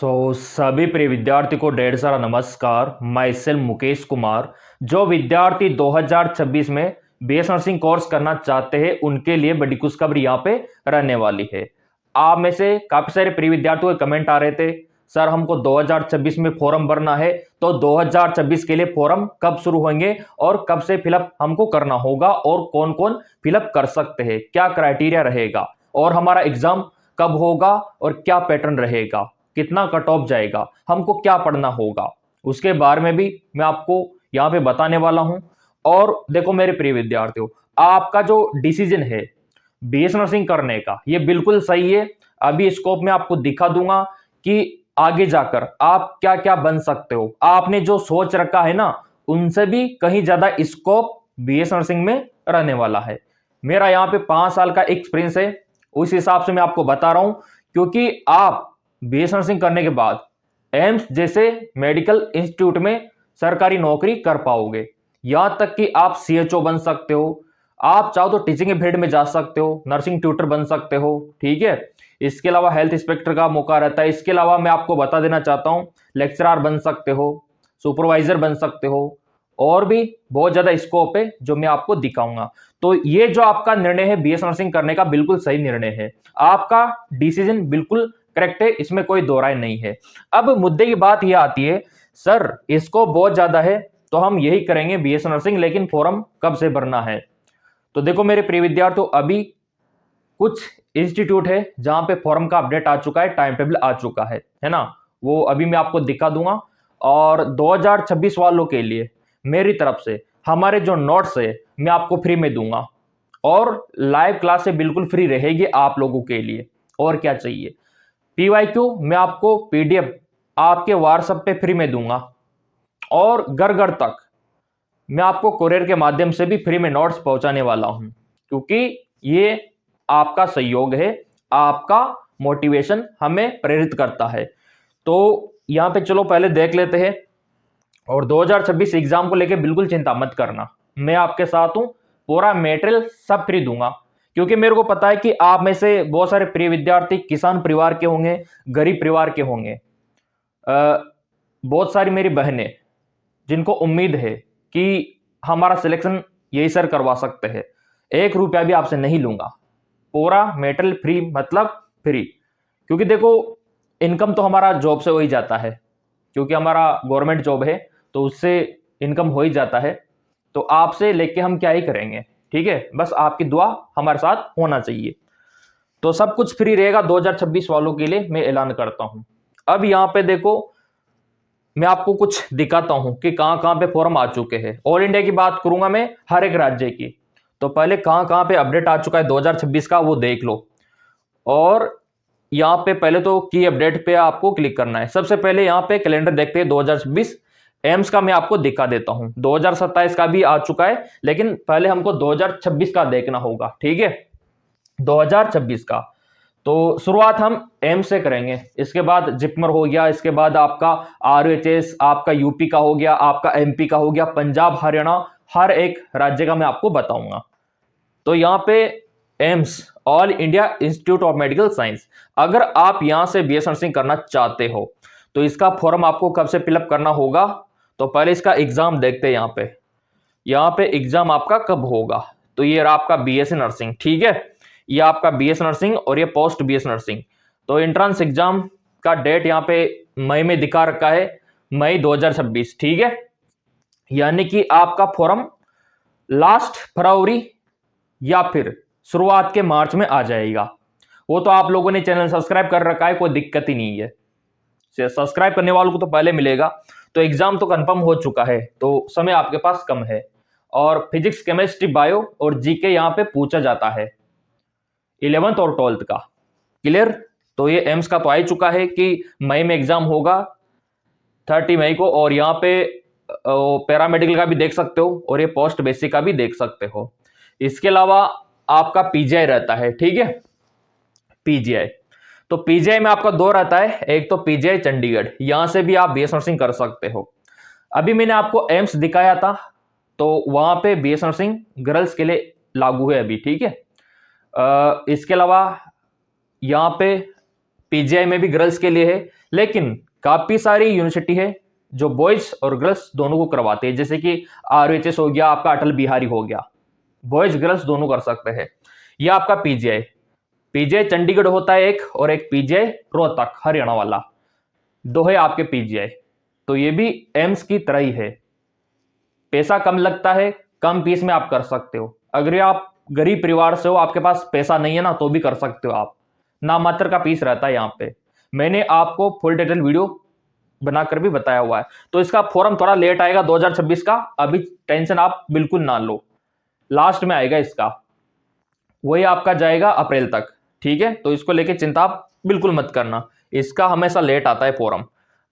सभी प्रिय विद्यार्थी को ढेर सारा नमस्कार। My self Mukesh Kumar. जो विद्यार्थी 2026 में बीएस नर्सिंग कोर्स करना चाहते हैं उनके लिए बड़ी खुशखबरी यहाँ पे रहने वाली है। आप में से काफी सारे प्रिय विद्यार्थियों के कमेंट आ रहे थे, सर हमको 2026 में फॉर्म भरना है, तो 2026 के लिए फॉर्म कब शुरू होंगे और कब से फिलअप हमको करना होगा और कौन कौन फिलअप कर सकते हैं, क्या क्राइटेरिया रहेगा और हमारा एग्जाम कब होगा और क्या पैटर्न रहेगा, कितना कट ऑफ जाएगा, हमको क्या पढ़ना होगा, उसके बारे में भी मैं आपको यहाँ पे बताने वाला हूँ। और देखो मेरे प्रिय विद्यार्थियों, आपका जो डिसीजन है बीएस नर्सिंग करने का ये बिल्कुल सही है। अभी स्कोप में आपको दिखा दूंगा कि आगे जाकर आप क्या क्या बन सकते हो। आपने जो सोच रखा है ना, उनसे भी कहीं ज्यादा स्कोप बीएस नर्सिंग में रहने वाला है। मेरा यहाँ पे 5 साल का एक्सपीरियंस है, उस हिसाब से मैं आपको बता रहा हूं, क्योंकि आप बीएस नर्सिंग करने के बाद एम्स जैसे मेडिकल इंस्टीट्यूट में सरकारी नौकरी कर पाओगे। यहां तक कि आप सीएचओ बन सकते हो, आप चाहो तो टीचिंग के फील्ड में जा सकते हो, नर्सिंग ट्यूटर बन सकते हो, ठीक है। इसके अलावा हेल्थ इंस्पेक्टर का मौका रहता है। इसके अलावा मैं आपको बता देना चाहता हूं, लेक्चरर बन सकते हो, सुपरवाइजर बन सकते हो, और भी बहुत ज्यादा स्कोप है जो मैं आपको दिखाऊंगा। तो ये जो आपका निर्णय है बीएस नर्सिंग करने का बिल्कुल सही निर्णय है, आपका डिसीजन बिल्कुल करेक्ट है, इसमें कोई दो राय नहीं है। अब मुद्दे की बात यह आती है, सर इसको बहुत ज्यादा है तो हम यही करेंगे बीएस नर्सिंग, लेकिन फॉर्म कब से भरना है। तो देखो मेरे प्रिय विद्यार्थियों, अभी कुछ इंस्टीट्यूट है जहां पे फॉर्म का अपडेट आ चुका है, टाइम टेबल आ चुका है ना, वो अभी मैं आपको दिखा दूंगा। और 2026 वालों के लिए मेरी तरफ से हमारे जो नोट्स है मैं आपको फ्री में दूंगा, और लाइव क्लास से बिल्कुल फ्री रहेगी आप लोगों के लिए। और क्या चाहिए, पीवाईक्यू मैं आपको पीडीएफ आपके व्हाट्सएप पे फ्री में दूंगा, और घर घर तक मैं आपको कोरियर के माध्यम से भी फ्री में नोट्स पहुंचाने वाला हूं, क्योंकि ये आपका सहयोग है, आपका मोटिवेशन हमें प्रेरित करता है। तो यहां पे चलो पहले देख लेते हैं। और 2026 एग्जाम को लेके बिल्कुल चिंता मत करना, मैं आपके साथ हूं, पूरा मटेरियल सब फ्री दूंगा, क्योंकि मेरे को पता है कि आप में से बहुत सारे प्रिय विद्यार्थी किसान परिवार के होंगे, गरीब परिवार के होंगे, बहुत सारी मेरी बहनें जिनको उम्मीद है कि हमारा सिलेक्शन यही सर करवा सकते हैं। 1 रुपया भी आपसे नहीं लूंगा, पूरा मेटेरियल फ्री, मतलब फ्री। क्योंकि देखो इनकम तो हमारा जॉब से हो ही जाता है, क्योंकि हमारा गवर्नमेंट जॉब है, तो उससे इनकम हो ही जाता है। तो आपसे लेके हम क्या ही करेंगे, ठीक है, बस आपकी दुआ हमारे साथ होना चाहिए। तो सब कुछ फ्री रहेगा 2026 वालों के लिए, मैं ऐलान करता हूं। अब यहां पे देखो, मैं आपको कुछ दिखाता हूं कि कहां कहां पे फॉर्म आ चुके हैं। ऑल इंडिया की बात करूंगा मैं, हर एक राज्य की। तो पहले कहां कहां पे अपडेट आ चुका है 2026 का, वो देख लो। और यहां पे पहले तो की अपडेट पे आपको क्लिक करना है। सबसे पहले यहां पे कैलेंडर देखते हैं 2026 एम्स का, मैं आपको दिखा देता हूं। 2027 का भी आ चुका है, लेकिन पहले हमको 2026 का देखना होगा, ठीक है, 2026 का। तो शुरुआत हम एम्स से करेंगे, इसके बाद जिपमर हो गया, इसके बाद आपका आरएचएस, आपका यूपी का हो गया, आपका एमपी का हो गया, पंजाब, हरियाणा, हर एक राज्य का मैं आपको बताऊंगा। तो यहाँ पे AIIMS, all India institute of medical science, अगर आप यहां से बीएस नर्सिंग करना चाहते हो तो इसका फॉर्म आपको कब से फिलअप करना होगा। तो पहले इसका एग्जाम देखते हैं। यहाँ पे एग्जाम आपका कब होगा, तो ये रहा आपका बीएससी नर्सिंग, ठीक है, ये आपका बीएस नर्सिंग और ये पोस्ट बीएस नर्सिंग। तो एंट्रेंस एग्जाम का डेट यहाँ पे मई में दिखा रखा है, मई 2026, ठीक है। यानी कि आपका फॉर्म लास्ट फरवरी या फिर शुरुआत के मार्च में आ जाएगा। वो तो आप लोगों ने चैनल सब्सक्राइब कर रखा है, कोई दिक्कत ही नहीं है, सब्सक्राइब करने वालों को तो पहले मिलेगा। तो एग्जाम तो कंफर्म हो चुका है, तो समय आपके पास कम है। और फिजिक्स, केमिस्ट्री, बायो और जीके यहाँ पे पूछा जाता है 11th और 12th का, क्लियर। तो ये एम्स का तो आ ही चुका है कि मई में एग्जाम होगा 30 मई को, और यहाँ पे पैरामेडिकल का भी देख सकते हो और ये पोस्ट बेसिक का भी देख सकते हो। इसके अलावा आपका पीजीआई रहता है, ठीक है, पीजीआई। तो पीजीआई में आपका 2 रहता है, एक तो पीजीआई चंडीगढ़, यहां से भी आप बीएस नर्सिंग कर सकते हो। अभी मैंने आपको एम्स दिखाया था, तो वहां पे बीएस नर्सिंग गर्ल्स के लिए लागू है अभी, ठीक है। इसके अलावा यहाँ पे पीजीआई में भी गर्ल्स के लिए है, लेकिन काफी सारी यूनिवर्सिटी है जो बॉयज और गर्ल्स दोनों को करवाते हैं, जैसे कि आरएचएस हो गया, आपका अटल बिहारी हो गया, बॉयज गर्ल्स दोनों कर सकते हैं। यह आपका पीजीआई, पीजीआई चंडीगढ़ होता है एक, और एक पीजीआई रोहतक हरियाणा वाला, दो है आपके पीजीआई। तो ये भी एम्स की तरह ही है, पैसा कम लगता है, कम फीस में आप कर सकते हो। अगर आप गरीब परिवार से हो, आपके पास पैसा नहीं है ना, तो भी कर सकते हो आप, नाम मात्र का फीस रहता है यहाँ पे। मैंने आपको फुल डिटेल वीडियो बनाकर भी बताया हुआ है। तो इसका फॉर्म थोड़ा लेट आएगा 2026 का, अभी टेंशन आप बिल्कुल ना लो, लास्ट में आएगा इसका, वही आपका जाएगा अप्रैल तक, ठीक है। तो इसको लेके चिंता आप बिल्कुल मत करना, इसका हमेशा लेट आता है फॉर्म।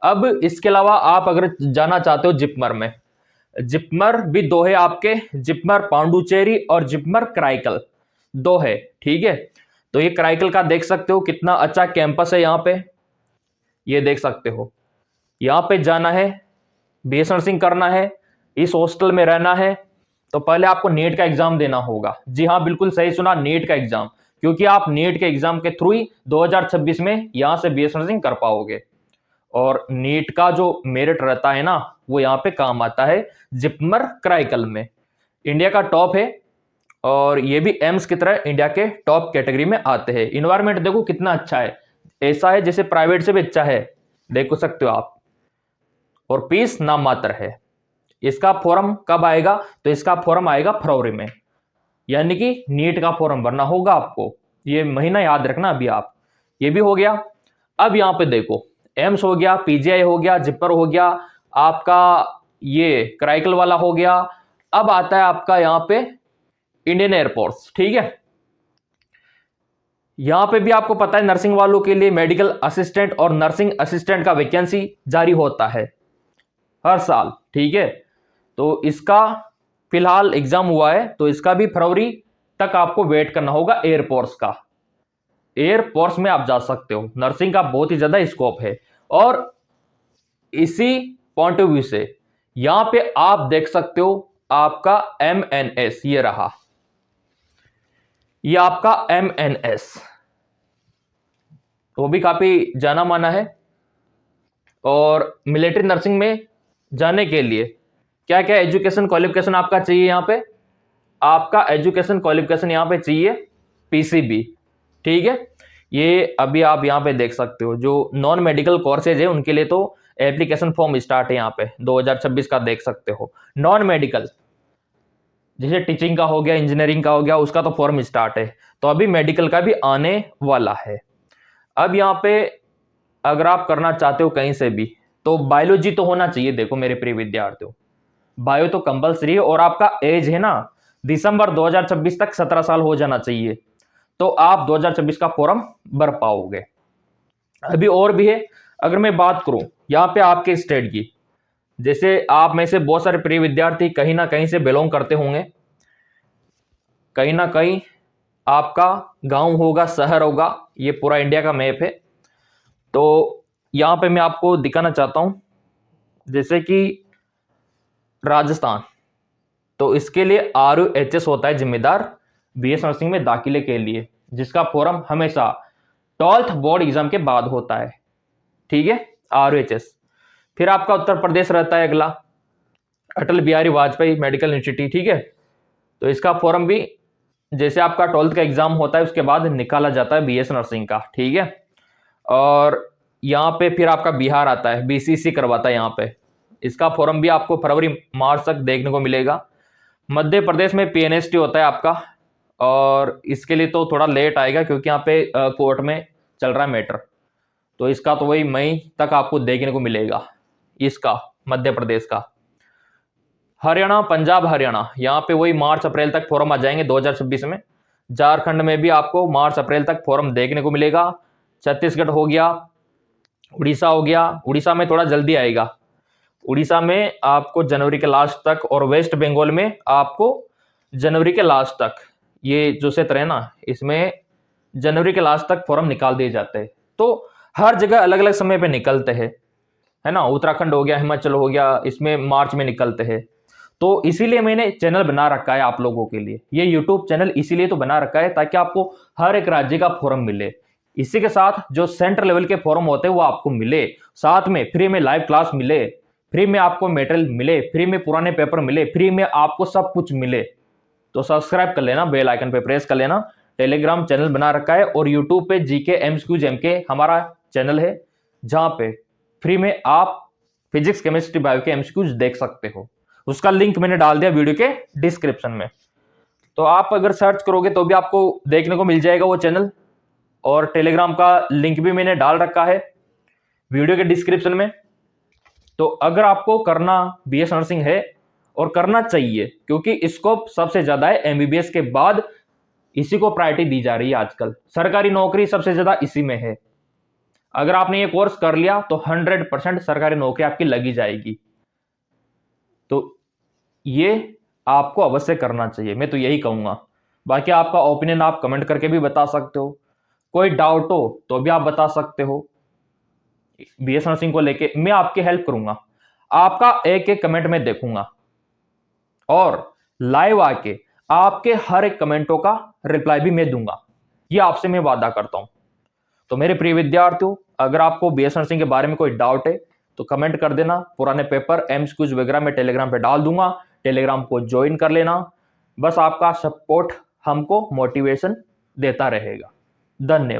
अब इसके अलावा आप अगर जाना चाहते हो जिपमर में, जिपमर भी दो है आपके, जिपमर पांडुचेरी और जिपमर कराईकल, दो है, ठीक है। तो ये कराईकल का देख सकते हो कितना अच्छा कैंपस है यहाँ पे, ये देख सकते हो। यहाँ पे जाना है, बीएस नर्सिंग करना है, इस हॉस्टल में रहना है, तो पहले आपको नीट का एग्जाम देना होगा। जी हाँ, बिल्कुल सही सुना, नीट का एग्जाम, क्योंकि आप नीट के एग्जाम के थ्रू ही 2026 में यहां से बीएस नर्सिंग कर पाओगे। और नीट का जो मेरिट रहता है ना, वो यहाँ पे काम आता है जिपमर कराईकल में, इंडिया का टॉप है, और ये भी एम्स की तरह इंडिया के टॉप कैटेगरी में आते हैं। इन्वायरमेंट देखो कितना अच्छा है, ऐसा है जैसे प्राइवेट से भी अच्छा है, देख सकते हो आप, और फीस नाम मात्र है। इसका फॉर्म कब आएगा? तो इसका फॉर्म आएगा फरवरी में, यानी कि नीट का फॉर्म भरना होगा आपको, ये महीना याद रखना अभी आप। ये भी हो गया। अब यहां पे देखो, एम्स हो गया, पीजीआई हो गया, जिपमर हो गया, आपका ये कराईकल वाला हो गया। अब आता है आपका यहां पे इंडियन एयरफोर्स, ठीक है। यहां पे भी आपको पता है नर्सिंग वालों के लिए मेडिकल असिस्टेंट और नर्सिंग असिस्टेंट का वैकेंसी जारी होता है हर साल, ठीक है। तो इसका फिलहाल एग्जाम हुआ है, तो इसका भी फरवरी तक आपको वेट करना होगा। एयरफोर्स का, एयरफोर्स में आप जा सकते हो, नर्सिंग का बहुत ही ज्यादा स्कोप है। और इसी पॉइंट ऑफ व्यू से यहां पे आप देख सकते हो आपका MNS, ये रहा, ये आपका MNS, वो भी काफी जाना माना है। और मिलिट्री नर्सिंग में जाने के लिए क्या क्या एजुकेशन क्वालिफिकेशन आपका चाहिए? यहाँ पे आपका एजुकेशन क्वालिफिकेशन यहाँ पे चाहिए PCB, ठीक है। ये अभी आप यहाँ पे देख सकते हो, जो नॉन मेडिकल कोर्सेज है उनके लिए तो एप्लीकेशन फॉर्म स्टार्ट है यहाँ पे 2026 का, देख सकते हो। नॉन मेडिकल जैसे टीचिंग का हो गया, इंजीनियरिंग का हो गया, उसका तो फॉर्म स्टार्ट है। तो अभी मेडिकल का भी आने वाला है। अब यहाँ पे अगर आप करना चाहते हो कहीं से भी, तो बायोलॉजी तो होना चाहिए। देखो मेरे प्रिय विद्यार्थियों, बायो तो कंपलसरी है, और आपका एज है ना, दिसंबर 2026 तक 17 साल हो जाना चाहिए, तो आप 2026 का फॉर्म भर पाओगे। अभी और भी है, अगर मैं बात करूं यहाँ पे आपके स्टेट की, जैसे आप में से बहुत सारे प्रिय विद्यार्थी कहीं ना कहीं से बिलोंग करते होंगे, कहीं ना कहीं आपका गांव होगा, शहर होगा, ये पूरा इंडिया का मैप है। तो यहां पे मैं आपको दिखाना चाहता हूं, जैसे कि राजस्थान, तो इसके लिए RUHS होता है जिम्मेदार बीएस नर्सिंग में दाखिले के लिए, जिसका फॉर्म हमेशा 12th बोर्ड एग्जाम के बाद होता है, ठीक है, RUHS। फिर आपका उत्तर प्रदेश रहता है अगला, अटल बिहारी वाजपेयी मेडिकल इंस्टीट्यूट, ठीक है। तो इसका फॉर्म भी जैसे आपका 12th का एग्जाम होता है उसके बाद निकाला जाता है बीएस नर्सिंग का, ठीक है। और यहाँ पे फिर आपका बिहार आता है, BCC करवाता है यहाँ पे, इसका फॉर्म भी आपको फरवरी मार्च तक देखने को मिलेगा। मध्य प्रदेश में PNST होता है आपका, और इसके लिए तो थोड़ा लेट आएगा क्योंकि यहाँ पे कोर्ट में चल रहा है मैटर, तो इसका तो वही मई तक आपको देखने को मिलेगा, इसका मध्य प्रदेश का। हरियाणा, पंजाब हरियाणा, यहाँ पे वही मार्च अप्रैल तक फॉर्म आ जाएंगे 2026 में। झारखंड में भी आपको मार्च अप्रैल तक फॉर्म देखने को मिलेगा। छत्तीसगढ़ हो गया, उड़ीसा हो गया, उड़ीसा में थोड़ा जल्दी आएगा, उड़ीसा में आपको जनवरी के लास्ट तक, और वेस्ट बंगाल में आपको जनवरी के लास्ट तक, ये जो क्षेत्र है ना, इसमें जनवरी के लास्ट तक फॉर्म निकाल दिए जाते हैं। तो हर जगह अलग अलग समय पे निकलते हैं, है ना। उत्तराखंड हो गया, हिमाचल हो गया, इसमें मार्च में निकलते हैं। तो इसीलिए मैंने चैनल बना रखा है आप लोगों के लिए, ये यूट्यूब चैनल इसीलिए तो बना रखा है ताकि आपको हर एक राज्य का फॉर्म मिले। इसी के साथ जो सेंटर लेवल के फॉर्म होते हैं वो आपको मिले, साथ में फ्री में लाइव क्लास मिले, फ्री में आपको मटेरियल मिले, फ्री में पुराने पेपर मिले, फ्री में आपको सब कुछ मिले, तो सब्सक्राइब कर लेना, बेल आइकन पे प्रेस कर लेना। टेलीग्राम चैनल बना रखा है और यूट्यूब पे जीके एमसीक्यूज एमके हमारा चैनल है, जहां पे फ्री में आप फिजिक्स केमिस्ट्री बायो के एमसीक्यूज देख सकते हो। उसका लिंक मैंने डाल दिया वीडियो के डिस्क्रिप्शन में, तो आप अगर सर्च करोगे तो भी आपको देखने को मिल जाएगा वो चैनल। और टेलीग्राम का लिंक भी मैंने डाल रखा है वीडियो के डिस्क्रिप्शन में। तो अगर आपको करना बीएस नर्सिंग है, और करना चाहिए, क्योंकि स्कोप सबसे ज्यादा है, एमबीबीएस के बाद इसी को प्रायोरिटी दी जा रही है आजकल, सरकारी नौकरी सबसे ज्यादा इसी में है। अगर आपने ये कोर्स कर लिया तो 100% सरकारी नौकरी आपकी लगी जाएगी। तो ये आपको अवश्य करना चाहिए, मैं तो यही कहूंगा। बाकी आपका ओपिनियन आप कमेंट करके भी बता सकते हो, कोई डाउट हो तो भी आप बता सकते हो। बीएस नर्सिंग को लेके मैं आपकी हेल्प करूंगा, आपका एक एक कमेंट में देखूंगा और लाइव आके आपके हर एक कमेंटों का रिप्लाई भी मैं दूंगा, ये आपसे मैं वादा करता हूं। तो मेरे प्रिय विद्यार्थियों, अगर आपको बीएस नर्सिंग के बारे में कोई डाउट है तो कमेंट कर देना, पुराने पेपर एमसीक्यूज वगैरह मैं टेलीग्राम पे डाल दूंगा, टेलीग्राम को ज्वाइन कर लेना। बस आपका सपोर्ट हमको मोटिवेशन देता रहेगा। धन्यवाद।